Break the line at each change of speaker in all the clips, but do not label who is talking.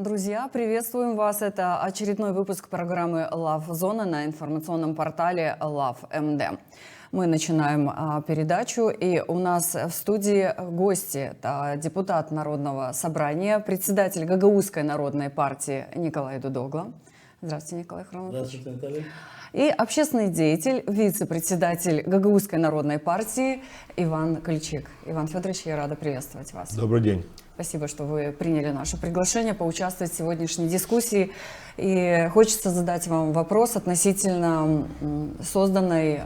Друзья, приветствуем вас. Это очередной выпуск программы Love Zone на информационном портале Love MD. Мы начинаем передачу, и у нас в студии гости. Это депутат Народного собрания, председатель Гагаузской народной партии Николай Дудогло. Здравствуйте, Николай Хромович.
Здравствуйте, Наталья.
И общественный деятель, вице-председатель Гагаузской народной партии Иван Кольчик. Иван Федорович, я рада приветствовать вас.
Добрый день.
Спасибо, что вы приняли наше приглашение поучаствовать в сегодняшней дискуссии. И хочется задать вам вопрос относительно созданной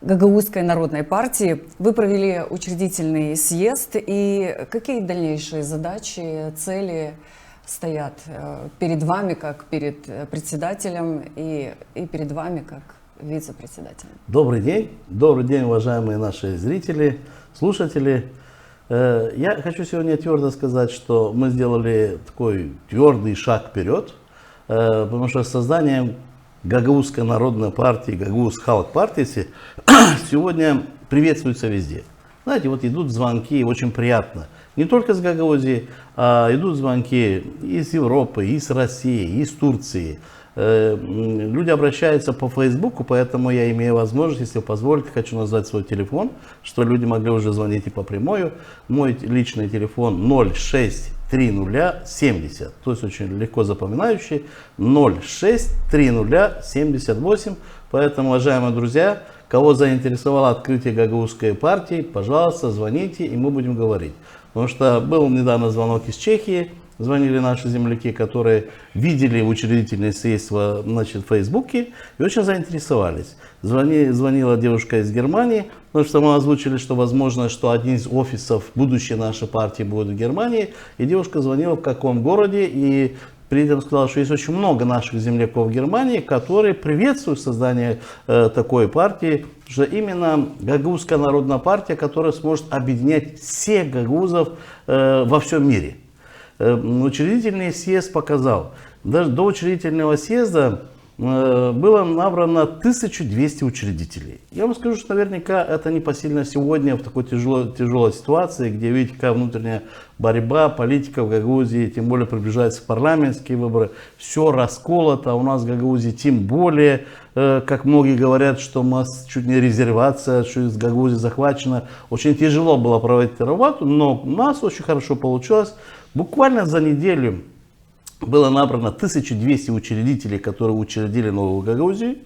Гагаузской народной партии. Вы провели учредительный съезд, и какие дальнейшие задачи, цели стоят перед вами, как перед председателем, и перед вами, как вице-председателем?
Добрый день, уважаемые наши зрители, слушатели. Я хочу сегодня твердо сказать, что мы сделали такой твердый шаг вперед, потому что создание Гагаузской народной партии, Гагаузской Халк партии сегодня приветствуется везде. Знаете, вот идут звонки, очень приятно. Не только с Гагаузии, а идут звонки из Европы, из России, из Турции. Люди обращаются по Фейсбуку, поэтому я имею возможность, если позволите, хочу назвать свой телефон, что люди могли уже звонить и по прямой. Мой личный телефон 063070, то есть очень легко запоминающий, 063078. Поэтому, уважаемые друзья, кого заинтересовало открытие Гагаузской партии, пожалуйста, звоните, и мы будем говорить. Потому что был недавно звонок из Чехии, звонили наши земляки, которые видели учредительный съезд в Фейсбуке и очень заинтересовались. Звонила девушка из Германии, потому что мы озвучили, что возможно, что один из офисов будущей нашей партии будет в Германии. И девушка звонила, в каком городе, и при этом сказала, что есть очень много наших земляков в Германии, которые приветствуют создание такой партии, что именно Гагаузская народная партия, которая сможет объединять всех гагаузов во всем мире. Учредительный съезд показал, даже до учредительного съезда было набрано 1200 учредителей. Я вам скажу, что наверняка это непосильно сегодня в такой тяжелой ситуации, где, видите, какая внутренняя борьба, политика в Гагаузии, тем более приближаются парламентские выборы, все расколото, у нас в Гагаузии тем более, как многие говорят, что у нас чуть не резервация, что из Гагаузии захвачена. Очень тяжело было проводить работу, но у нас очень хорошо получилось. Буквально за неделю было набрано 1200 учредителей, которые учредили Новую Гагаузию.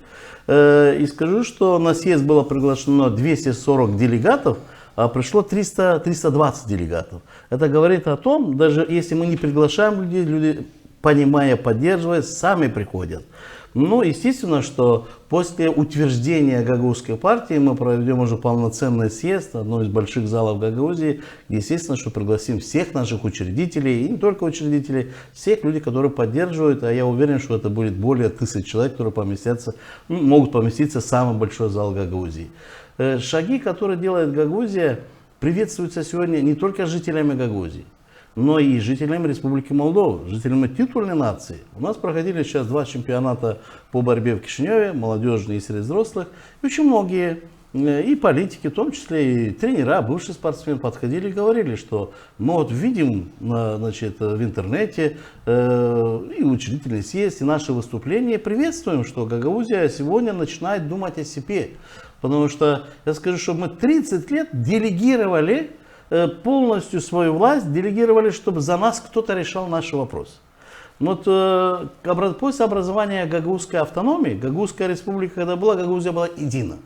И скажу, что на съезд было приглашено 240 делегатов, а пришло 320 делегатов. Это говорит о том, даже если мы не приглашаем людей, люди, понимая, поддерживая, сами приходят. Ну, естественно, что после утверждения Гагаузской партии мы проведем уже полноценный съезд, одно из больших залов Гагаузии, естественно, что пригласим всех наших учредителей, и не только учредителей, всех людей, которые поддерживают, а я уверен, что это будет более 1000 человек, которые могут поместиться в самый большой зал Гагаузии. Шаги, которые делает Гагаузия, приветствуются сегодня не только жителями Гагаузии, но и жителями Республики Молдова, жителями титульной нации. У нас проходили сейчас 2 чемпионата по борьбе в Кишиневе, молодежные и среди взрослых. И очень многие, и политики, в том числе и тренера, бывшие спортсмены, подходили и говорили, что мы вот видим в интернете и учредительный съезд, и наши выступления, приветствуем, что Гагаузия сегодня начинает думать о себе. Потому что, я скажу, что мы 30 лет делегировали полностью свою власть, делегировали, чтобы за нас кто-то решал наши вопросы. Вот после образования Гагаузской автономии, Гагаузская республика, когда была, Гагаузия была едина.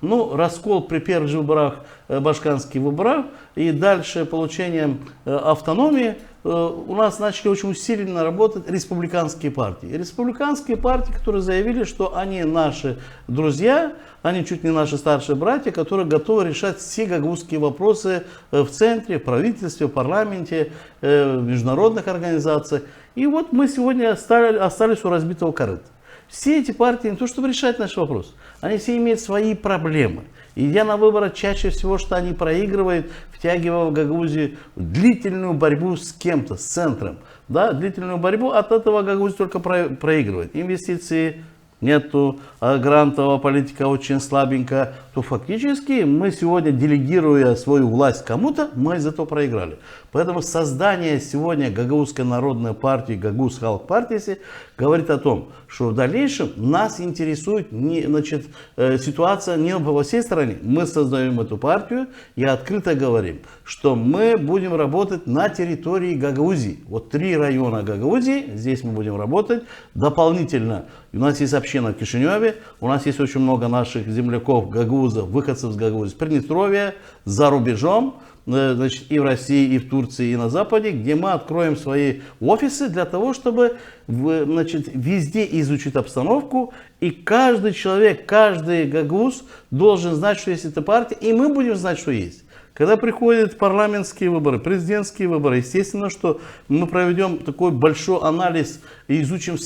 Ну, раскол при первых выборах, башкирских выборах, и дальше получением автономии у нас начали очень усиленно работать республиканские партии. И республиканские партии, которые заявили, что они наши друзья, они чуть не наши старшие братья, которые готовы решать все гагаузские вопросы в центре, в правительстве, в парламенте, в международных организациях. И вот мы сегодня остались у разбитого корыта. Все эти партии не то чтобы решать наш вопрос, они все имеют свои проблемы. Идя на выборы, чаще всего, что они проигрывают, втягивая в Гагаузию длительную борьбу с кем-то, с центром. Да, длительную борьбу, от этого Гагаузия только проигрывает. Инвестиции нету грантовая политика очень слабенькая, то фактически мы сегодня, делегируя свою власть кому-то, мы из этого проиграли. Поэтому создание сегодня Гагаузской народной партии, Гагауз Халк партии, говорит о том, что в дальнейшем нас интересует ситуация не во всей стране. Мы создаем эту партию и открыто говорим, что мы будем работать на территории Гагаузии. Вот 3 района Гагаузии, здесь мы будем работать. Дополнительно у нас есть община в Кишиневе, у нас есть очень много наших земляков, гагаузов, выходцев с Гагаузии, Приднестровья, за рубежом, значит, и в России, и в Турции, и на Западе, где мы откроем свои офисы для того, чтобы, значит, везде изучить обстановку. И каждый человек, каждый гагауз должен знать, что есть эта партия, и мы будем знать, что есть. Когда приходят парламентские выборы, президентские выборы, естественно, что мы проведем такой большой анализ и изучим,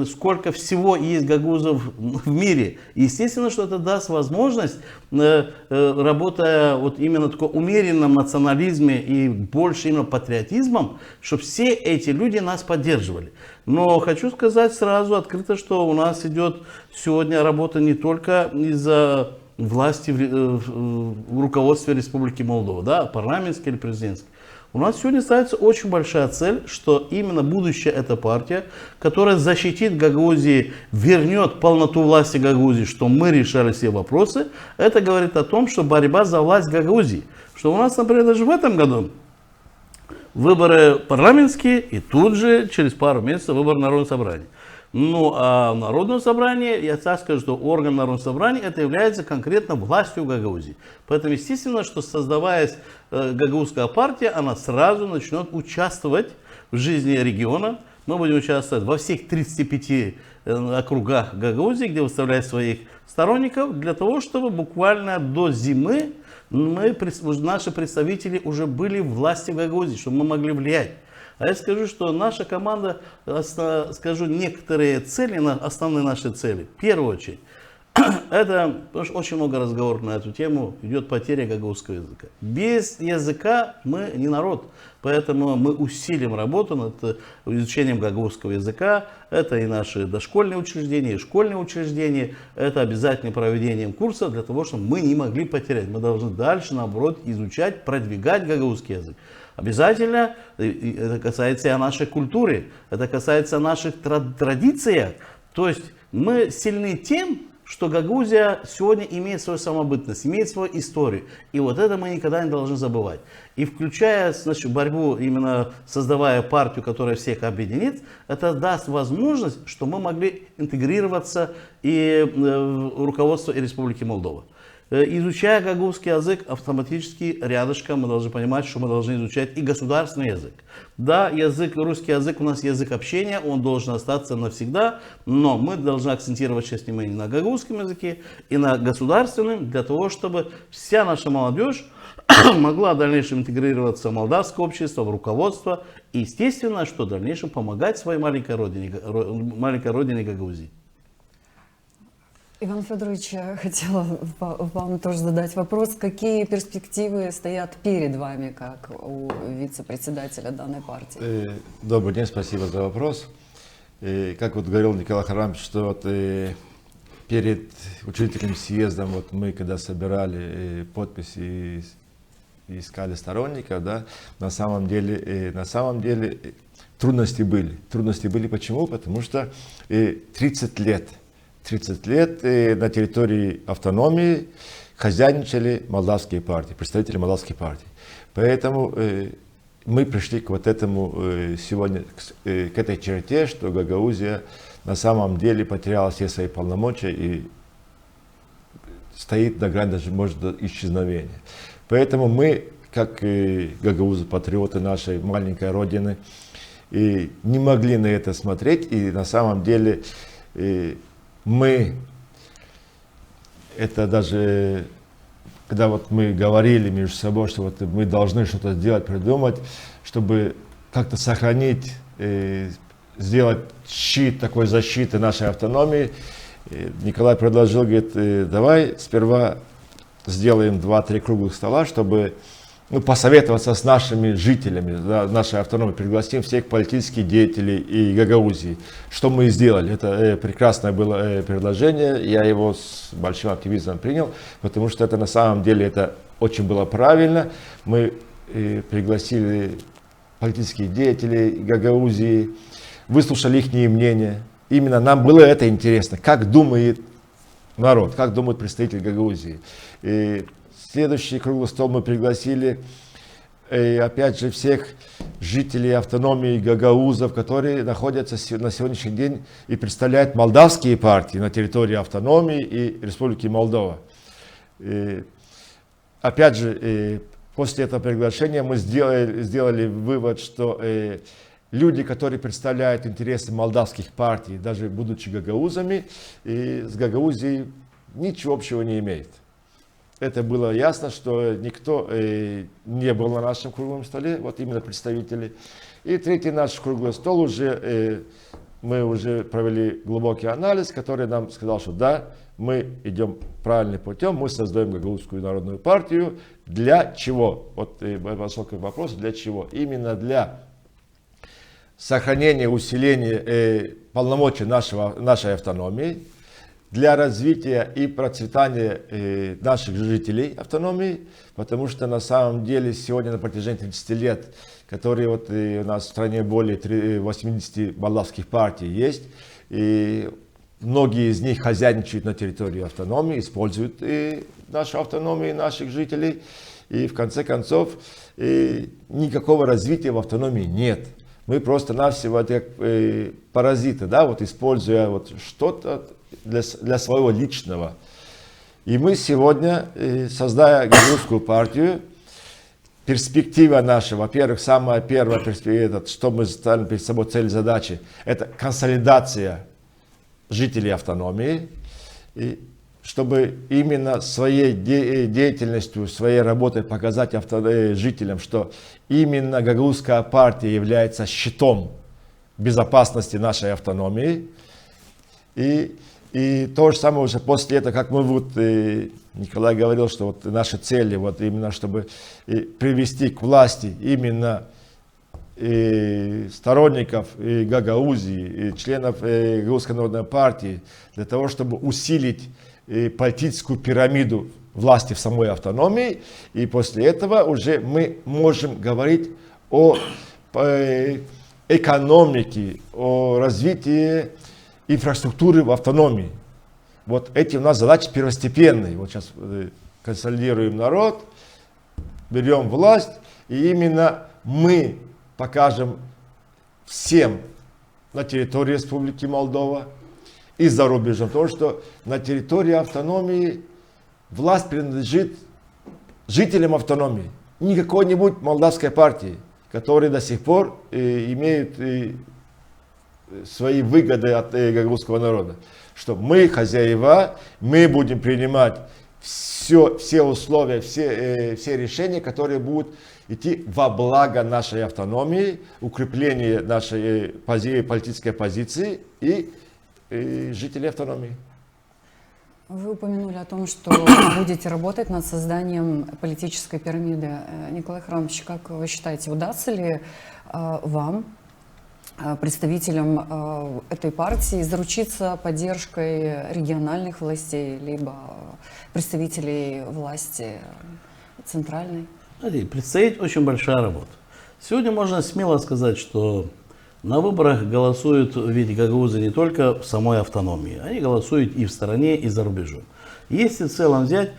сколько всего есть гагаузов в мире. Естественно, что это даст возможность, работая вот именно в таком умеренном национализме и больше именно патриотизмом, чтобы все эти люди нас поддерживали. Но хочу сказать сразу открыто, что у нас идет сегодня работа не только из-за власти в руководстве Республики Молдова, да, парламентской или президентской. У нас сегодня ставится очень большая цель, что именно будущая эта партия, которая защитит Гагаузию, вернет полноту власти Гагаузии, что мы решали все вопросы, это говорит о том, что борьба за власть Гагаузии. Что у нас, например, даже в этом году выборы парламентские и тут же через пару месяцев выборы Народного собрания. Ну, а Народное собрание, я так скажу, что орган Народного собрания, это является конкретно властью Гагаузии. Поэтому, естественно, что создаваясь Гагаузская партия, она сразу начнет участвовать в жизни региона. Мы будем участвовать во всех 35 округах Гагаузии, где выставляют своих сторонников, для того, чтобы буквально до зимы наши представители уже были в власти Гагаузии, чтобы мы могли влиять. А я скажу, что наша команда, скажу некоторые цели, основные наши цели. В первую очередь, это очень много разговоров на эту тему, идет потеря гагаузского языка. Без языка мы не народ, поэтому мы усилим работу над изучением гагаузского языка. Это и наши дошкольные учреждения, и школьные учреждения. Это обязательно проведением курсов для того, чтобы мы не могли потерять. Мы должны дальше, наоборот, изучать, продвигать гагаузский язык. Обязательно, это касается и нашей культуры, это касается наших традиций. То есть мы сильны тем, что Гагаузия сегодня имеет свою самобытность, имеет свою историю. И вот это мы никогда не должны забывать. И включая, значит, борьбу, именно создавая партию, которая всех объединит, это даст возможность, что мы могли интегрироваться и в руководство и Республики Молдова. Изучая гагаузский язык, автоматически рядышком мы должны понимать, что мы должны изучать и государственный язык. Да, русский язык у нас язык общения, он должен остаться навсегда, но мы должны акцентировать сейчас внимание на гагаузском языке и на государственном, для того, чтобы вся наша молодежь могла в дальнейшем интегрироваться в молдавское общество, в руководство и, естественно, что в дальнейшем помогать своей маленькой родине Гагаузии.
Иван Федорович, я хотела вам тоже задать вопрос. Какие перспективы стоят перед вами, как у вице-председателя данной партии?
Добрый день, спасибо за вопрос. Как вот говорил Николай Харламович, что вот перед учредительным съездом, вот мы когда собирали подписи и искали сторонников, да, на самом деле трудности были. Трудности были почему? Потому что 30 лет на территории автономии хозяйничали молдавские партии, представители молдавских партий. Поэтому мы пришли к вот этому сегодня, к этой черте, что Гагаузия на самом деле потеряла все свои полномочия и стоит на грани даже, может, до исчезновения. Поэтому мы, как гагаузы, патриоты нашей маленькой родины, и не могли на это смотреть, и на самом деле мы, это даже, когда вот мы говорили между собой, что вот мы должны что-то сделать, придумать, чтобы как-то сохранить, сделать щит такой защиты нашей автономии, Николай предложил, говорит, давай сперва сделаем 2-3 круглых стола, чтобы посоветоваться с нашими жителями нашей автономии, пригласим всех политических деятелей и Гагаузии. Что мы и сделали. Это прекрасное было предложение, я его с большим оптимизмом принял, потому что это на самом деле это очень было правильно. Мы пригласили политических деятелей Гагаузии, выслушали их мнение. Именно нам было это интересно, как думает народ, как думает представитель Гагаузии. И следующий круглый стол мы пригласили, опять же, всех жителей автономии гагаузов, которые находятся на сегодняшний день и представляют молдавские партии на территории автономии и Республики Молдова. И, опять же, после этого приглашения мы сделали вывод, что люди, которые представляют интересы молдавских партий, даже будучи гагаузами, с Гагаузией ничего общего не имеют. Это было ясно, что никто не был на нашем круглом столе, вот именно представители. И третий наш круглый стол мы уже провели глубокий анализ, который нам сказал, что да, мы идем правильным путем, мы создаем Гагаузскую народную партию. Для чего? Вот пошел к вопросу, для чего? Именно для сохранения, усиления полномочий нашей автономии, для развития и процветания наших жителей автономии, потому что на самом деле сегодня на протяжении 30 лет, которые вот у нас в стране более 80 молдавских партий есть, и многие из них хозяйничают на территории автономии, используют нашу автономию, наших жителей, и в конце концов никакого развития в автономии нет. Мы просто-навсего как паразиты, да, вот используя вот что-то для своего личного. И мы сегодня, создая Гагаузскую партию, перспектива наша, во-первых, самая первая перспектива, что мы ставим перед собой цель задачи, это консолидация жителей автономии, и чтобы именно своей деятельностью, своей работой показать жителям, что именно Гагаузская партия является щитом безопасности нашей автономии. И то же самое уже после этого, как мы вот, Николай говорил, что вот наши цели, вот именно чтобы привести к власти именно сторонников Гагаузии, членов Гагаузской народной партии, для того, чтобы усилить политическую пирамиду власти в самой автономии, и после этого уже мы можем говорить о экономике, о развитии инфраструктуры в автономии. Вот эти у нас задачи первостепенные. Вот сейчас консолидируем народ, берем власть, и именно мы покажем всем на территории Республики Молдова и за рубежом то, что на территории автономии власть принадлежит жителям автономии, не какой-нибудь молдавской партии, которые до сих пор имеют свои выгоды от гагаузского народа. Что мы хозяева, мы будем принимать все условия, все решения, которые будут идти во благо нашей автономии, укрепление нашей политической позиции и жителей автономии.
Вы упомянули о том, что будете работать над созданием политической пирамиды. Николай Харламович, как вы считаете, удастся ли вам, представителям этой партии, заручиться поддержкой региональных властей, либо представителей власти центральной?
Предстоит очень большая работа. Сегодня можно смело сказать, что на выборах голосуют ведь гагаузы не только в самой автономии, они голосуют и в стране, и за рубежом. Если в целом взять,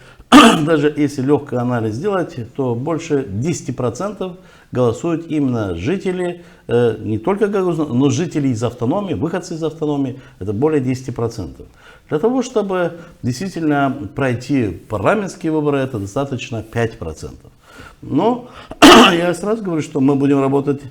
даже если легкий анализ сделать, то больше 10% голосуют именно жители, не только гагаузы, но жители из автономии, выходцы из автономии, это более 10%. Для того, чтобы действительно пройти парламентские выборы, это достаточно 5%. Но я сразу говорю, что мы будем работать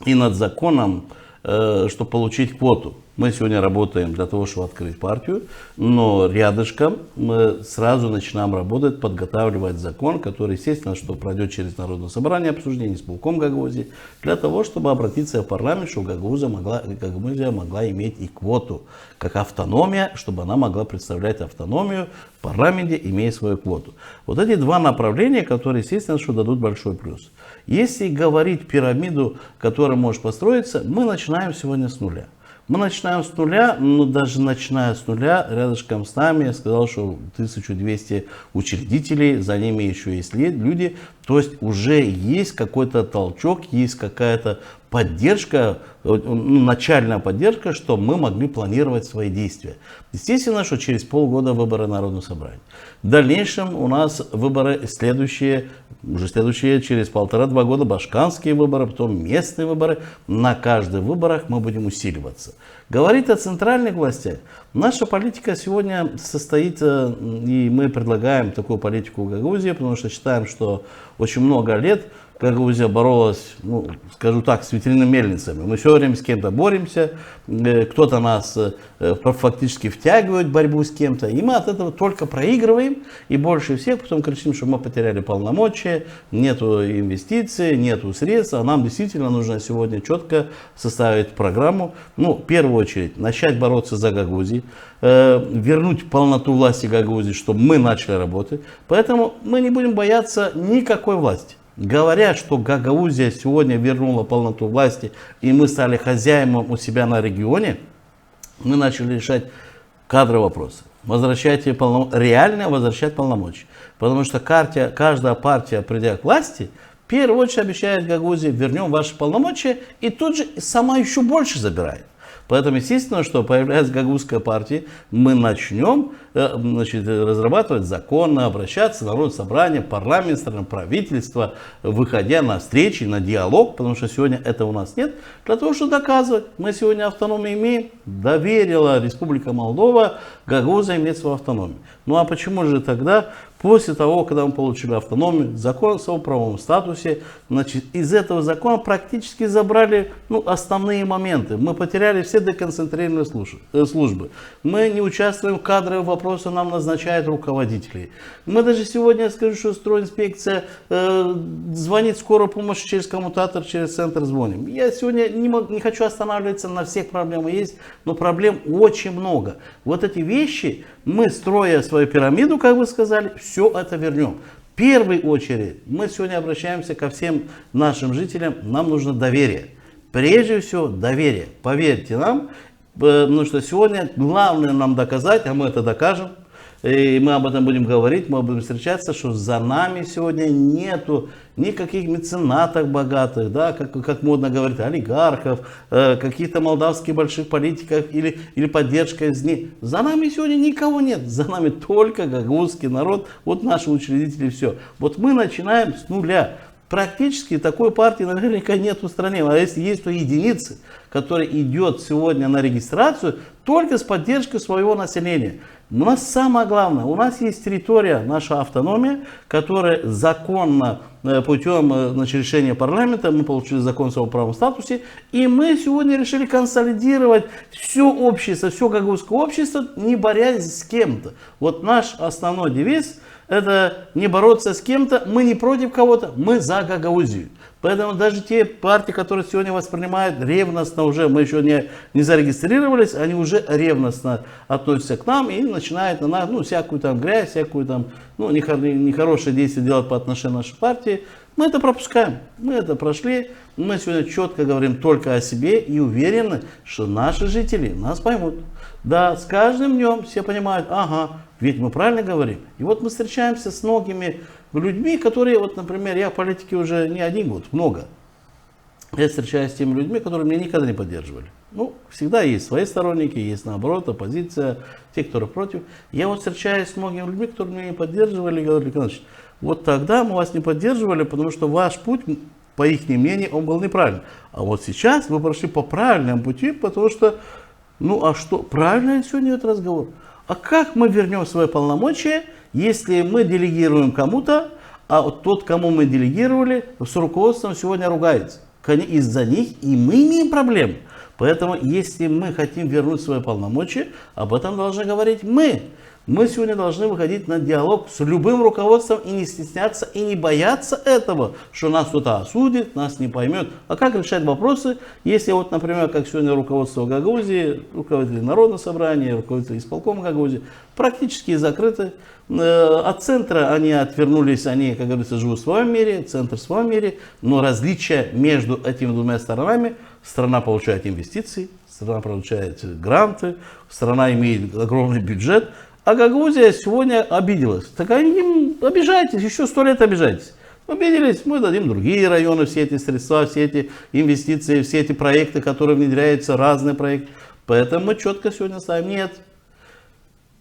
и над законом, чтобы получить квоту. Мы сегодня работаем для того, чтобы открыть партию, но рядышком мы сразу начинаем работать, подготавливать закон, который, естественно, что пройдет через Народное собрание обсуждение с полком Гагаузии, для того, чтобы обратиться в парламент, чтобы Гагаузия могла иметь и квоту, как автономия, чтобы она могла представлять автономию в парламенте, имея свою квоту. Вот эти два направления, которые, естественно, что дадут большой плюс. Если говорить пирамиду, которая может построиться, мы начинаем сегодня с нуля. Мы начинаем с нуля, но даже начиная с нуля, рядышком с нами, я сказал, что 1200 учредителей, за ними еще есть люди, то есть уже есть какой-то толчок, есть какая-то поддержка, начальная поддержка, что мы могли планировать свои действия. Естественно, что через полгода выборы Народного собрания. В дальнейшем у нас выборы следующие через 1,5-2 года башканские выборы, потом местные выборы. На каждых выборах мы будем усиливаться. Говорить о центральных властях. Наша политика сегодня состоит, и мы предлагаем такую политику в Гагаузии, потому что считаем, что очень много лет Гагаузия боролась, скажу так, с ветряными мельницами. Мы все время с кем-то боремся, кто-то нас фактически втягивает в борьбу с кем-то, и мы от этого только проигрываем, и больше всех потом кричим, что мы потеряли полномочия, нету инвестиций, нету средств, а нам действительно нужно сегодня четко составить программу, в первую очередь, начать бороться за Гагаузию, вернуть полноту власти Гагаузии, чтобы мы начали работать, поэтому мы не будем бояться никакой власти. Говорят, что Гагаузия сегодня вернула полноту власти, и мы стали хозяином у себя на регионе, мы начали решать кадровые вопросы. Реально возвращать полномочия. Потому что каждая партия, придя к власти, в первую очередь обещает Гагаузии: вернем ваши полномочия, и тут же сама еще больше забирает. Поэтому, естественно, что появляется Гагаузская партия, мы начнем разрабатывать законы, обращаться в Народное собрание, парламент, правительство, выходя на встречи, на диалог, потому что сегодня этого у нас нет, для того, чтобы доказывать. Мы сегодня автономию имеем, доверила Республика Молдова, Гагаузия имеет свою автономию. Ну а почему же тогда, после того, когда мы получили автономию, закон о правовом статусе, из этого закона практически забрали основные моменты. Мы потеряли все деконцентрированные службы. Мы не участвуем в кадровых вопросах, нам назначают руководителей. Мы даже сегодня, я скажу, что стройинспекция звонит скорую помощь через коммутатор, через центр звоним. Я сегодня не хочу останавливаться на всех проблемах есть, но проблем очень много. Вот эти вещи мы, строя свою пирамиду, как вы сказали, все это вернем. В первую очередь мы сегодня обращаемся ко всем нашим жителям, нам нужно доверие. Прежде всего доверие. Поверьте нам, потому что сегодня главное нам доказать, а мы это докажем, и мы об этом будем говорить, мы будем встречаться, что за нами сегодня нету никаких меценатов богатых, да, как модно говорить, олигархов, каких-то молдавских больших политиков или поддержка из них. За нами сегодня никого нет, за нами только гагаузский народ, вот наши учредители, все. Вот мы начинаем с нуля. Практически такой партии наверняка нет в стране, а если есть, то единицы, которые идет сегодня на регистрацию только с поддержкой своего населения. У нас самое главное, у нас есть территория, наша автономия, которая законно путем решения парламента, мы получили закон о правовом статусе, и мы сегодня решили консолидировать все общество, все гагаузское общество, не борясь с кем-то. Вот наш основной девиз — это не бороться с кем-то, мы не против кого-то, мы за Гагаузию. Поэтому даже те партии, которые сегодня воспринимают ревностно уже, мы еще не зарегистрировались, они уже ревностно относятся к нам и начинают на нас всякую там грязь, всякую там нехорошие действия делать по отношению к нашей партии. Мы это пропускаем, мы это прошли, мы сегодня четко говорим только о себе и уверены, что наши жители нас поймут. Да, с каждым днем все понимают, ага, ведь мы правильно говорим. И вот мы встречаемся с многими людьми, которые, вот, например, я в политике уже не один год, много. Я встречаюсь с теми людьми, которые меня никогда не поддерживали. Всегда есть свои сторонники, есть наоборот, оппозиция, те, кто против. Я вот встречаюсь с многими людьми, которые меня не поддерживали, и говорили: Николай, вот тогда мы вас не поддерживали, потому что ваш путь, по их мнению, он был неправильный. А вот сейчас вы прошли по правильному пути, потому что, а что, правильно сегодня этот разговор? А как мы вернем свои полномочия, если мы делегируем кому-то, а вот тот, кому мы делегировали, с руководством сегодня ругается? Из-за них и мы имеем проблемы. Поэтому, если мы хотим вернуть свои полномочия, об этом должны говорить мы. Мы сегодня должны выходить на диалог с любым руководством и не стесняться, и не бояться этого, что нас кто-то осудит, нас не поймет. А как решать вопросы, если вот, например, как сегодня руководство Гагаузии, руководители Народного собрания, руководители исполкома Гагаузии, практически закрыты. От центра они отвернулись, они, как говорится, живут в своем мире, центр в своем мире, но различия между этими двумя сторонами: страна получает инвестиции, страна получает гранты, страна имеет огромный бюджет, а Гагаузия сегодня обиделась. Так они обижайтесь, еще 100 лет обижайтесь. Обиделись, мы дадим другие районы, все эти средства, все эти инвестиции, все эти проекты, которые внедряются, разные проекты. Поэтому мы четко сегодня ставим: нет.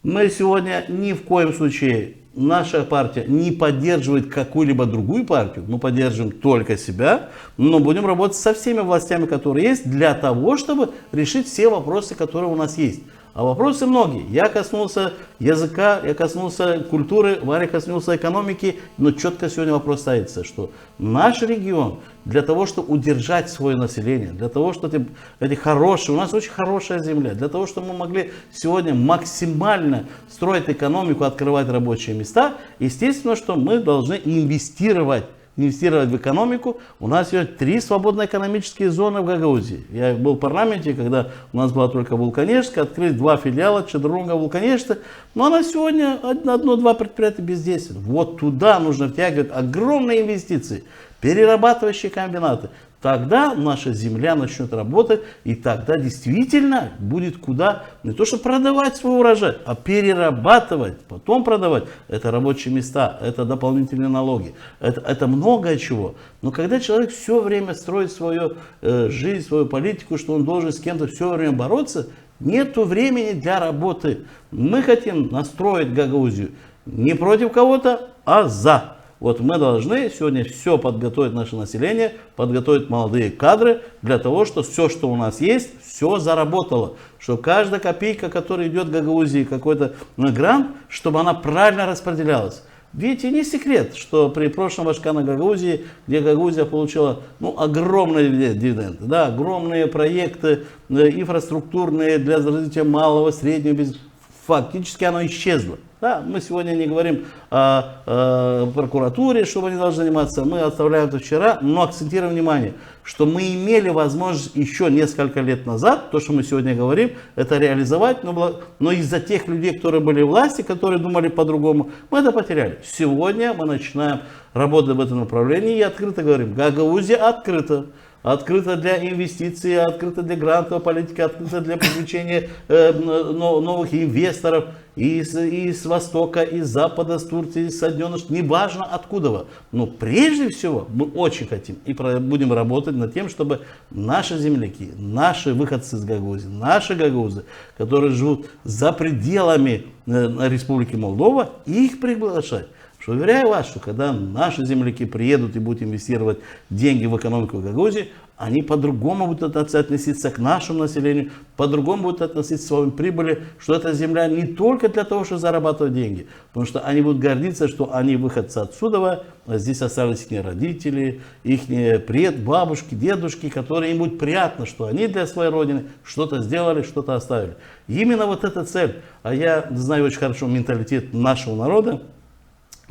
Мы сегодня ни в коем случае, наша партия не поддерживает какую-либо другую партию, мы поддерживаем только себя, но будем работать со всеми властями, которые есть, для того, чтобы решить все вопросы, которые у нас есть. А вопросы многие. Я коснулся языка, я коснулся культуры, Варя коснулся экономики, но четко сегодня вопрос ставится, что наш регион для того, чтобы удержать свое население, для того, чтобы эти хорошие, у нас очень хорошая земля, для того, чтобы мы могли сегодня максимально строить экономику, открывать рабочие места, естественно, что мы должны инвестировать в экономику. У нас есть 3 свободные экономические зоны в Гагаузии. Я был в парламенте, когда у нас была только Вулканежская, открыть 2 филиала, Чедурунга, Вулканежская, но она сегодня 1-2 предприятия бездействует. Вот туда нужно втягивать огромные инвестиции, перерабатывающие комбинаты. Тогда наша земля начнет работать, и тогда действительно будет куда не то что продавать свой урожай, а перерабатывать, потом продавать. Это рабочие места, это дополнительные налоги, это многое чего. Но когда человек все время строит свою жизнь, свою политику, что он должен с кем-то все время бороться, нету времени для работы. Мы хотим настроить Гагаузию не против кого-то, а за. Вот мы должны сегодня все подготовить, наше население, подготовить молодые кадры для того, чтобы все, что у нас есть, все заработало. Чтобы каждая копейка, которая идет в Гагаузии, какой-то грант, чтобы она правильно распределялась. Видите, не секрет, что при прошлом Ашкана Гагаузии, где Гагаузия получила огромные дивиденды, да, огромные проекты инфраструктурные для развития малого, среднего бизнеса, фактически оно исчезло. Да, мы сегодня не говорим о прокуратуре, что они должны заниматься, мы оставляем это вчера, но акцентируем внимание, что мы имели возможность еще несколько лет назад, то, что мы сегодня говорим, это реализовать, но из-за тех людей, которые были в власти, которые думали по-другому, мы это потеряли. Сегодня мы начинаем работать в этом направлении и открыто говорим: Гагаузия открыта. Открыто для инвестиций, открыто для грантовой политики, открыто для привлечения новых инвесторов из Востока, из Запада, с Турции, из Соединенных Штатов, неважно откуда. Но прежде всего мы очень хотим и будем работать над тем, чтобы наши земляки, наши выходцы из Гагаузии, наши гагаузы, которые живут за пределами Республики Молдова, их приглашать. Уверяю вас, что когда наши земляки приедут и будут инвестировать деньги в экономику Гагаузии, они по-другому будут относиться к нашему населению, по-другому будут относиться к своей прибыли, что эта земля не только для того, чтобы зарабатывать деньги, потому что они будут гордиться, что они выходцы отсюда, а здесь остались их родители, их бабушки, дедушки, которые им будет приятно, что они для своей родины что-то сделали, что-то оставили. Именно вот эта цель. А я знаю очень хорошо менталитет нашего народа,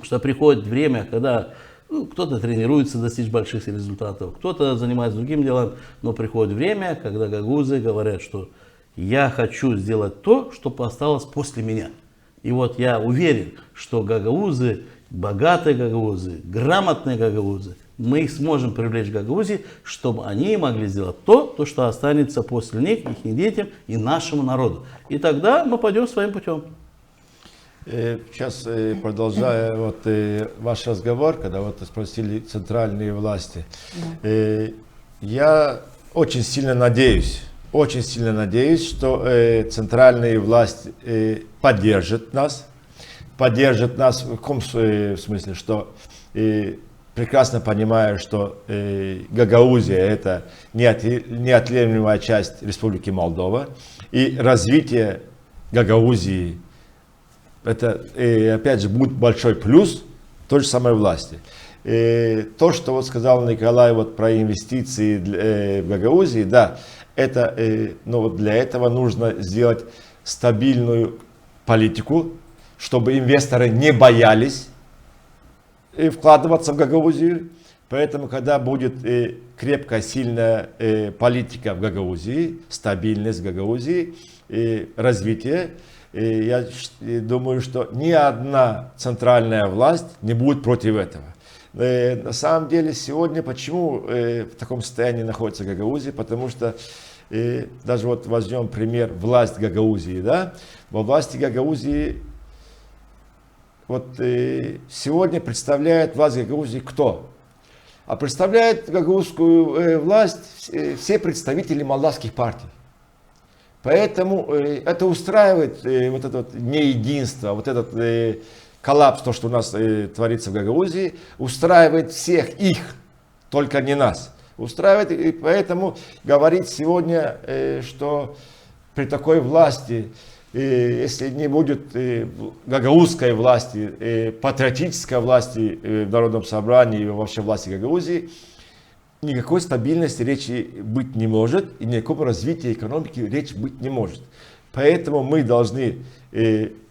что приходит время, когда кто-то тренируется достичь больших результатов, кто-то занимается другим делом, но приходит время, когда гагаузы говорят, что я хочу сделать то, что осталось после меня. И вот я уверен, что гагаузы, богатые гагаузы, грамотные гагаузы, мы их сможем привлечь в Гагаузии, чтобы они могли сделать то, что останется после них, их детям и нашему народу. И тогда мы пойдем своим путем.
Сейчас, продолжая ваш разговор, когда спросили центральные власти, я очень сильно надеюсь, что центральные власти поддержат нас в каком смысле, что прекрасно понимаю, что Гагаузия это неотъемлемая часть Республики Молдова, и развитие Гагаузии это, опять же, будет большой плюс той же самой власти. То, что сказал Николай про инвестиции в Гагаузии, да, но вот для этого нужно сделать стабильную политику, чтобы инвесторы не боялись вкладываться в Гагаузию. Поэтому, когда будет крепкая, сильная политика в Гагаузии, стабильность в Гагаузии, развитие, я думаю, что ни одна центральная власть не будет против этого. На самом деле, сегодня почему в таком состоянии находится Гагаузия? Потому что даже вот возьмем пример власть Гагаузии, да? Во власти Гагаузии вот сегодня представляет власть Гагаузии кто? А представляет гагаузскую власть все представители молдавских партий. Поэтому это устраивает вот это вот неединство, вот этот коллапс, то, что у нас творится в Гагаузии, устраивает всех их, только не нас. Устраивает, и поэтому говорить сегодня, что при такой власти, если не будет гагаузской власти, патриотической власти в Народном собрании и вообще власти Гагаузии, никакой стабильности речи быть не может, и никакого развития экономики речи быть не может. Поэтому мы должны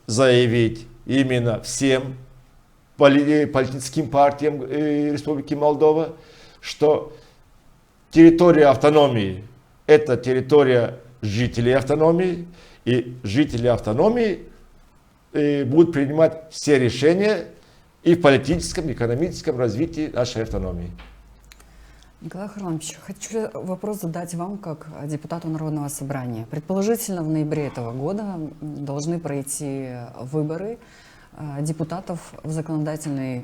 заявить именно всем политическим партиям Республики Молдова, что территория автономии – это территория жителей автономии, и жители автономии будут принимать все решения и в политическом, и экономическом развитии нашей автономии.
Николай Харламович, хочу вопрос задать вам как депутату Народного собрания. Предположительно, в ноябре этого года должны пройти выборы депутатов в законодательный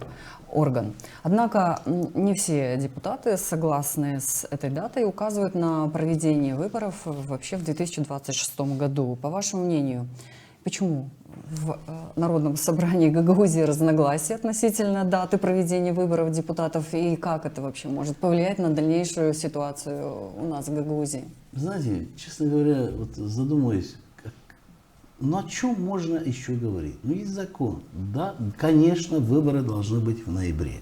орган. Однако не все депутаты согласны с этой датой и указывают на проведение выборов вообще в 2026 году. По вашему мнению, почему в Народном собрании Гагаузии разногласия относительно даты проведения выборов депутатов и как это вообще может повлиять на дальнейшую ситуацию у нас в Гагаузии?
Знаете, честно говоря, вот задумываюсь, но о чем можно еще говорить? Ну, есть закон. Да, конечно, выборы должны быть в ноябре.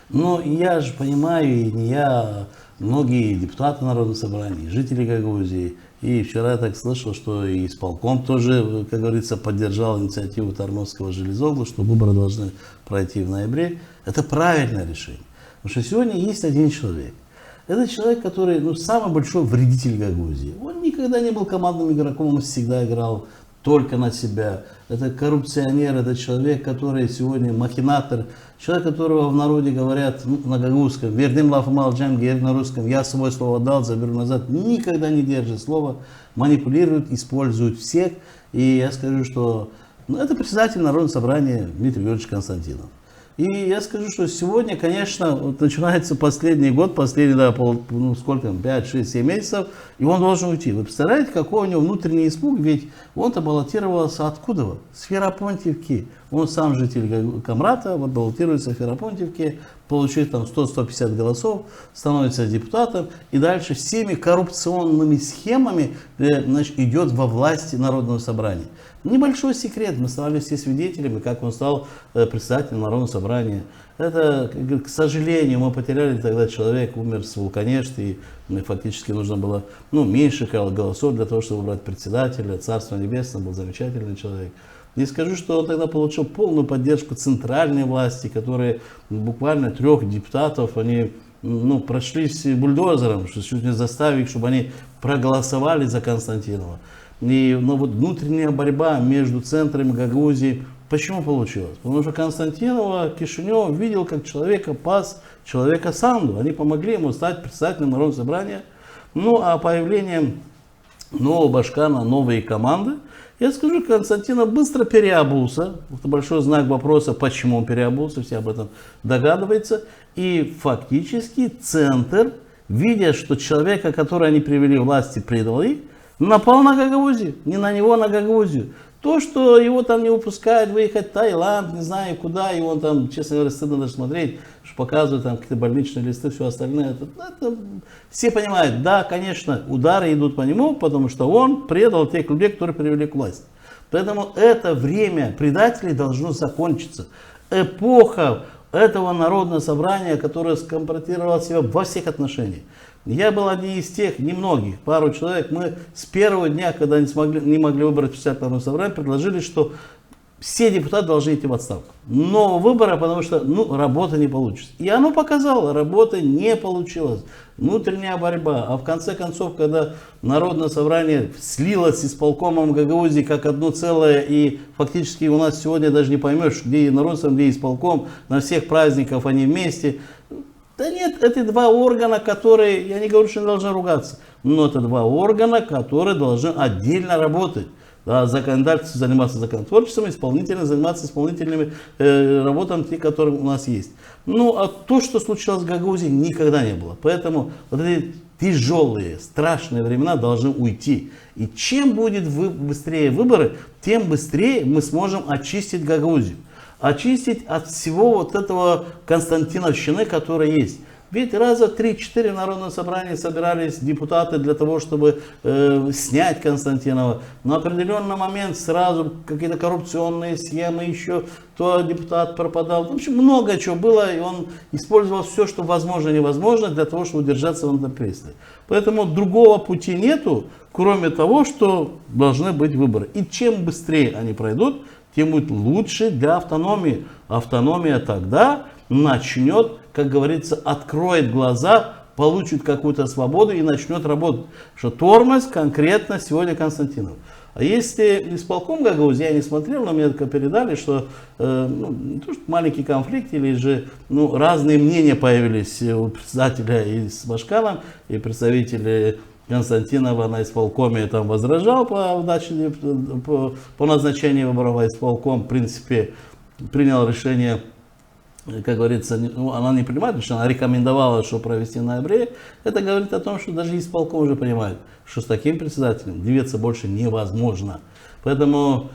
Но я же понимаю, и не я, а многие депутаты Народного собрания, жители Гагаузии. И вчера я так слышал, что и исполком тоже, как говорится, поддержал инициативу Тарновского железоглу, что выборы должны пройти в ноябре. Это правильное решение. Потому что сегодня есть один человек. Это человек, который самый большой вредитель Гагаузии. Он никогда не был командным игроком, он всегда играл только на себя. Это коррупционер, это человек, который сегодня махинатор, человек, которого в народе говорят на гагаузском, вердим лаф малджам, говорит на русском, я свое слово дал, заберу назад, никогда не держит слово, манипулирует, использует всех. И я скажу, что это председатель Народного собрания Дмитрий Георгиевич Константинов. И я скажу, что сегодня, конечно, вот начинается последний год, последний, сколько, 5, 6, 7 месяцев, и он должен уйти. Вы представляете, какой у него внутренний испуг, ведь он-то баллотировался откуда? С Ферапонтьевки. Он сам житель Камрата, вот баллотируется в Ферапонтьевке, получив там 100-150 голосов, становится депутатом, и дальше всеми коррупционными схемами идет во власти Народного собрания. Небольшой секрет, мы стали все свидетелями, как он стал председателем Народного собрания. Это, к сожалению, мы потеряли тогда человек, умер с Вулканешт, и фактически нужно было меньше голосов для того, чтобы выбрать председателя. Царство Небесное, был замечательный человек. И скажу, что он тогда получил полную поддержку центральной власти, которые буквально 3 депутатов, они прошлись бульдозером, чуть не заставили их, чтобы они проголосовали за Константинова. И вот внутренняя борьба между центрами Гагаузии, почему получилось? Потому что Константинова Кишинев видел, как человека пас, человека Санду. Они помогли ему стать председателем Народного собрания. А появлением нового Башкана, новые команды, я скажу, Константинов быстро переобулся. Это большой знак вопроса, почему он переобулся, все об этом догадываются. И фактически центр, видя, что человека, которого они привели в власти, предал их, напал на Гагаузию, не на него, а на Гагаузию. То, что его там не выпускают выехать в Таиланд, не знаю куда, и он там, честно говоря, стыдно даже смотреть, что показывают там какие-то больничные листы, все остальное. Это все понимают, да, конечно, удары идут по нему, потому что он предал тех людей, которые привели к власти. Поэтому это время предателей должно закончиться. Эпоха этого народного собрания, которое скомпрометировало себя во всех отношениях. Я был один из тех, немногих, пару человек, мы с первого дня, когда не могли выбрать председателя Народного собрания, предложили, что все депутаты должны идти в отставку. Но выбора, потому что работа не получится. И оно показало, работа не получилась. Внутренняя борьба. А в конце концов, когда Народное собрание слилось с исполкомом Гагаузии как одно целое, и фактически у нас сегодня даже не поймешь, где Народный собрание, где исполком, на всех праздниках они вместе. Да нет, это два органа, которые, я не говорю, что они должны ругаться, но это два органа, которые должны отдельно работать. Да, законодательство заниматься законотворчеством, исполнительно заниматься исполнительными работами, те, которые у нас есть. Ну, а то, что случилось в Гагаузии, никогда не было. Поэтому вот эти тяжелые, страшные времена должны уйти. И чем будет быстрее выборы, тем быстрее мы сможем очистить Гагаузию. Очистить от всего вот этого константиновщины, которая есть. Ведь раза 3-4 в Народном собрании собирались депутаты для того, чтобы снять Константинова. На определенный момент сразу какие-то коррупционные схемы еще, то депутат пропадал. В общем, много чего было, и он использовал все, что возможно и невозможно, для того, чтобы удержаться в этом кресле. Поэтому другого пути нету, кроме того, что должны быть выборы. И чем быстрее они пройдут, тем будет лучше для автономии. Автономия тогда начнет, как говорится, откроет глаза, получит какую-то свободу и начнет работать. Что тормоз конкретно сегодня Константинов. А если исполком Гагаузии, я не смотрел, но мне только передали, что не то, что маленький конфликт, или же разные мнения появились у председателя и с Башканом, и представители Константинова на исполкоме там возражал по назначению выборов, а исполком, в принципе, принял решение, как говорится, она не принимает решение, она рекомендовала, что провести в ноябре. Это говорит о том, что даже исполком уже понимает, что с таким председателем двигаться больше невозможно. Поэтому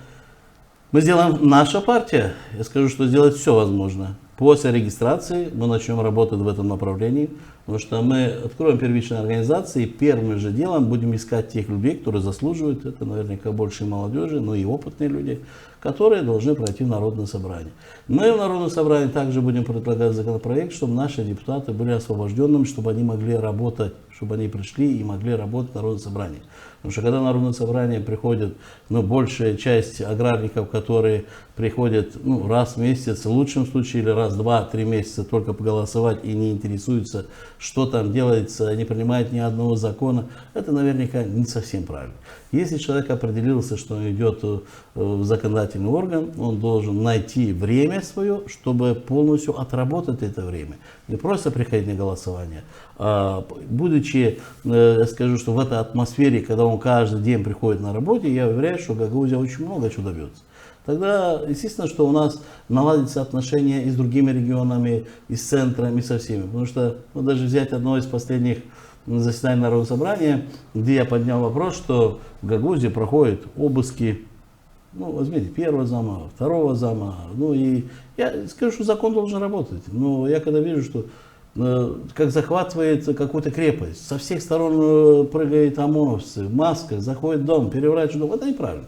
мы сделаем, наша партия, я скажу, что сделать все возможно. После регистрации мы начнем работать в этом направлении, потому что мы откроем первичные организации и первым же делом будем искать тех людей, которые заслуживают, это наверняка больше молодежи, но и опытные люди, которые должны пройти в Народное собрание. Мы в Народном собрании также будем предлагать законопроект, чтобы наши депутаты были освобожденными, чтобы они могли работать, чтобы они пришли и могли работать в Народном собрании. Потому что когда в Народное собрание приходит большая часть аграрников, которые приходят раз в месяц, в лучшем случае, или раз в 2-3 месяца только поголосовать и не интересуются, что там делается, не принимают ни одного закона, это наверняка не совсем правильно. Если человек определился, что он идет в законодательный орган, он должен найти время свое, чтобы полностью отработать это время. Не просто приходить на голосование, а будучи, я скажу, что в этой атмосфере, когда он каждый день приходит на работу, я уверяю, что Гагаузия очень много чего добьется. Тогда, естественно, что у нас наладятся отношения и с другими регионами, и с центром, и со всеми. Потому что, даже взять одно из последних заседаний Народного собрания, где я поднял вопрос, что в Гагаузии проходят обыски, возьмите, первого зама, второго зама. И я скажу, что закон должен работать. Но я когда вижу, что как захватывает какую-то крепость, со всех сторон прыгают ОМОНовцы, в масках, заходит в дом, переворачивает дом, это неправильно.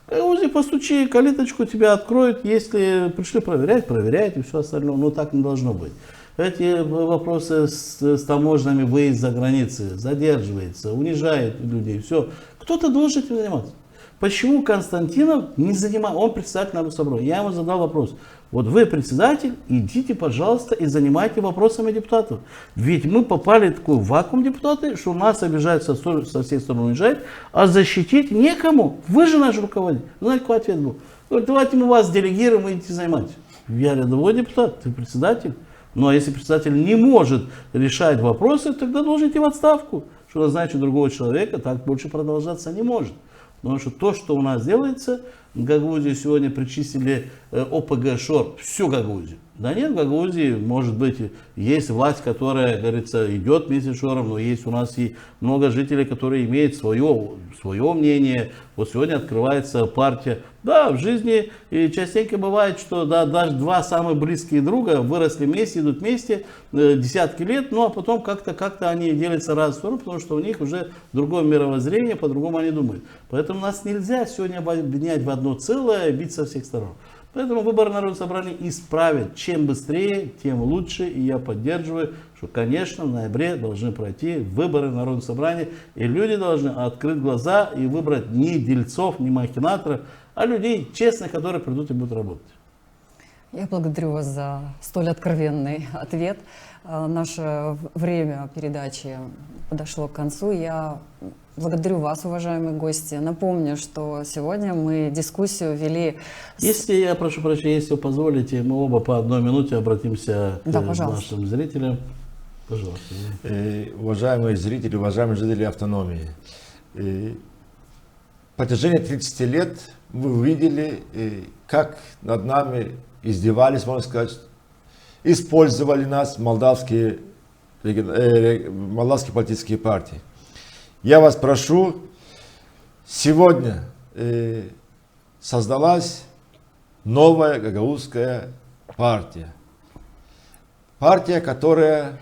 Гагаузии, постучи, калиточку тебя откроют, если пришли проверять, проверяют и все остальное, но так не должно быть. Эти вопросы с таможнями, выезд за границы, задерживается, унижает людей, все. Кто-то должен этим заниматься. Почему Константинов не занимается, он председатель Народного собрания? Я ему задал вопрос. Вот вы председатель, идите, пожалуйста, и занимайте вопросами депутатов. Ведь мы попали в такой вакуум депутаты, что нас обижают со всех сторон, унижают, а защитить некому. Вы же наш руководитель. Знаете, какой ответ был? Говорит, давайте мы вас делегируем, идите занимайтесь. Я рядовой депутат, ты председатель. Ну а если председатель не может решать вопросы, тогда должен идти в отставку. Что назначить другого человека, так больше продолжаться не может. Потому что то, что у нас делается, в Гагаузии сегодня причислили ОПГ ШОР, всю Гагаузию. Да нет, в Гагаузии, может быть, есть власть, которая, говорится, идет вместе с ШОРом, но есть у нас и много жителей, которые имеют свое мнение. Вот сегодня открывается партия. Да, в жизни и частенько бывает, что даже два самых близкие друга выросли вместе, идут вместе десятки лет, а потом как-то они делятся в разные стороны, потому что у них уже другое мировоззрение, по-другому они думают. Поэтому нас нельзя сегодня объединять в одно целое, бить со всех сторон. Поэтому выборы народного собрания исправят. Чем быстрее, тем лучше. И я поддерживаю, что, конечно, в ноябре должны пройти выборы народного собрания. И люди должны открыть глаза и выбрать не дельцов, не махинаторов, а людей честных, которые придут и будут работать.
Я благодарю вас за столь откровенный ответ. Наше время передачи подошло к концу. Я благодарю вас, уважаемые гости. Напомню, что сегодня мы дискуссию вели...
Если, я прошу прощения, если вы позволите, мы оба по 1 минуте обратимся к нашим зрителям. Пожалуйста.
Уважаемые зрители, уважаемые жители автономии. В протяжении 30 лет вы увидели, как над нами издевались, можно сказать, использовали нас молдавские политические партии. Я вас прошу, сегодня создалась новая гагаузская партия. Партия, которая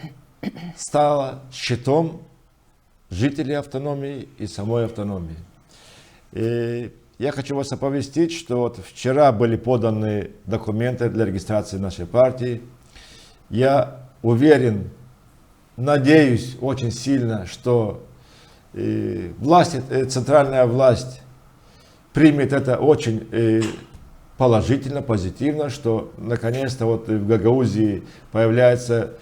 стала щитом жителей автономии и самой автономии. И я хочу вас оповестить, что вот вчера были поданы документы для регистрации нашей партии. Я уверен, надеюсь очень сильно, что центральная власть примет это очень положительно, позитивно, что наконец-то вот в Гагаузии появляется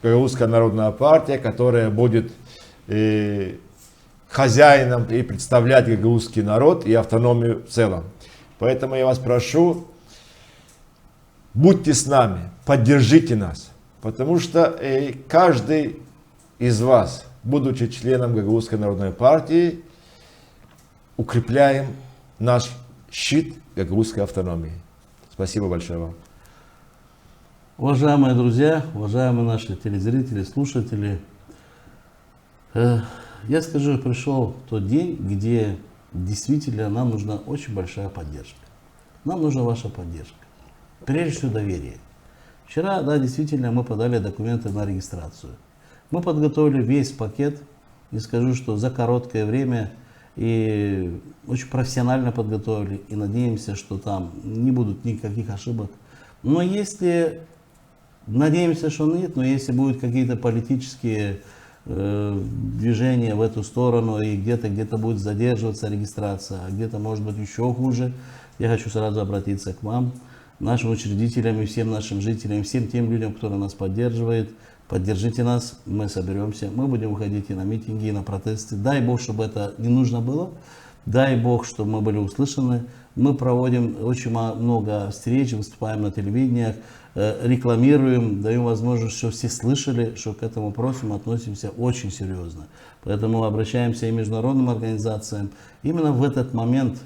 Гагаузская народная партия, которая будет хозяином и представлять гагаузский народ и автономию в целом. Поэтому я вас прошу, будьте с нами, поддержите нас, потому что каждый из вас, будучи членом Гагаузской народной партии, укрепляем наш щит гагаузской автономии. Спасибо большое вам.
Уважаемые друзья, уважаемые наши телезрители, слушатели, я скажу, пришел тот день, где действительно нам нужна очень большая поддержка. Нам нужна ваша поддержка. Прежде всего доверие. Вчера, да, действительно, мы подали документы на регистрацию. Мы подготовили весь пакет, и скажу, что за короткое время и очень профессионально подготовили, и надеемся, что там не будут никаких ошибок. Но если, надеемся, что нет, но если будут какие-то политические движения в эту сторону, и где-то будет задерживаться регистрация, а где-то может быть еще хуже, я хочу сразу обратиться к вам, нашим учредителям и всем нашим жителям, всем тем людям, которые нас поддерживают. Поддержите нас, мы соберемся, мы будем выходить и на митинги, и на протесты. Дай Бог, чтобы это не нужно было. Дай Бог, чтобы мы были услышаны. Мы проводим очень много встреч, выступаем на телевидениях, рекламируем, даем возможность, чтобы все слышали, что к этому вопросу мы относимся очень серьезно. Поэтому обращаемся и международным организациям. Именно в этот момент,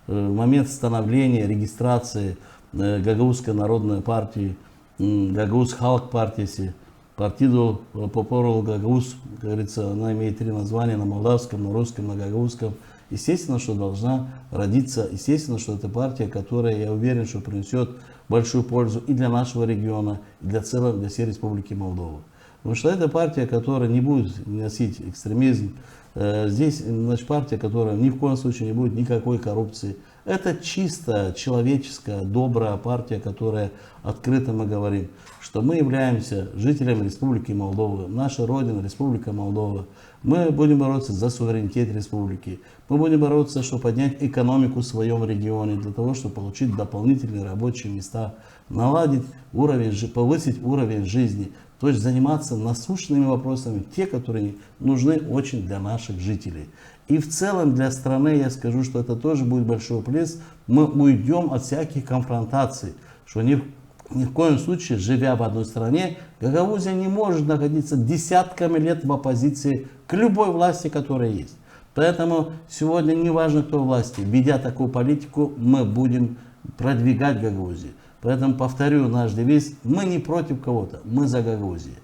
момент становления, регистрации Гагаузской народной партии, Гагаuz Халк партии, партиду Попорол Гагаuz, как говорится, она имеет 3 названия на молдавском, на русском, на гагаузском. Естественно, что должна родиться, естественно, что это партия, которая, я уверен, что принесет большую пользу и для нашего региона, и для всей Республики Молдова. Потому что это партия, которая не будет носить экстремизм. Здесь, значит, партия, которая ни в коем случае не будет никакой коррупции. Это чисто человеческая, добрая партия, которая открыто мы говорим, что мы являемся жителями Республики Молдова, наша родина, Республика Молдова. Мы будем бороться за суверенитет республики. Мы будем бороться, чтобы поднять экономику в своем регионе, для того, чтобы получить дополнительные рабочие места, наладить уровень, повысить уровень жизни. То есть заниматься насущными вопросами, те, которые нужны очень для наших жителей. И в целом для страны, я скажу, что это тоже будет большой плюс. Мы уйдем от всяких конфронтаций, что ни в коем случае, живя в одной стране, Гагаузия не может находиться десятками лет в оппозиции к любой власти, которая есть. Поэтому сегодня не важно, кто власти, ведя такую политику, мы будем продвигать Гагаузию. Поэтому повторю наш девиз: мы не против кого-то, мы за Гагаузию.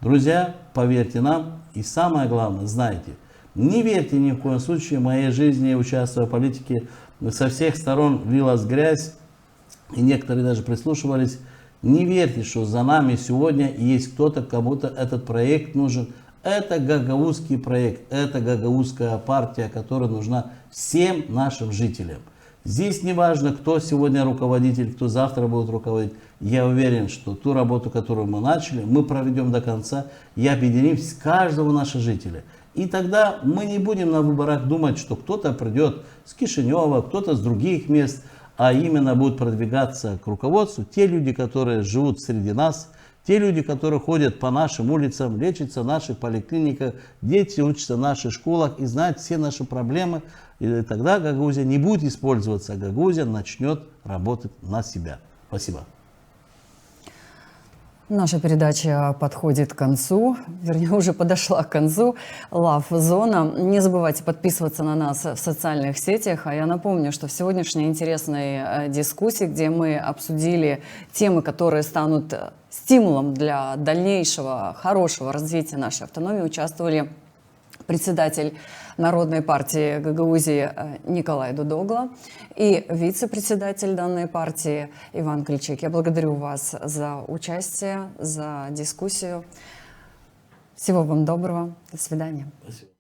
Друзья, поверьте нам, и самое главное, знайте, не верьте ни в коем случае в моей жизни, участвуя в политике, со всех сторон лилась грязь, и некоторые даже прислушивались. Не верьте, что за нами сегодня есть кто-то, кому-то этот проект нужен. Это гагаузский проект, это гагаузская партия, которая нужна всем нашим жителям. Здесь не важно, кто сегодня руководитель, кто завтра будет руководить. Я уверен, что ту работу, которую мы начали, мы проведем до конца и объединим каждого нашего жителя. И тогда мы не будем на выборах думать, что кто-то придет с Кишинева, кто-то с других мест, а именно будут продвигаться к руководству те люди, которые живут среди нас, те люди, которые ходят по нашим улицам, лечатся в наших поликлиниках, дети учатся в наших школах и знают все наши проблемы. И тогда Гагаузия не будет использоваться, а Гагаузия начнет работать на себя. Спасибо.
Наша передача подходит к концу, вернее, уже подошла к концу. Лав-зона. Не забывайте подписываться на нас в социальных сетях. А я напомню, что в сегодняшней интересной дискуссии, где мы обсудили темы, которые станут стимулом для дальнейшего хорошего развития нашей автономии, участвовали председатель Народной партии Гагаузии Николай Дудогла и вице-председатель данной партии Иван Кличик. Я благодарю вас за участие, за дискуссию. Всего вам доброго. До свидания.
Спасибо.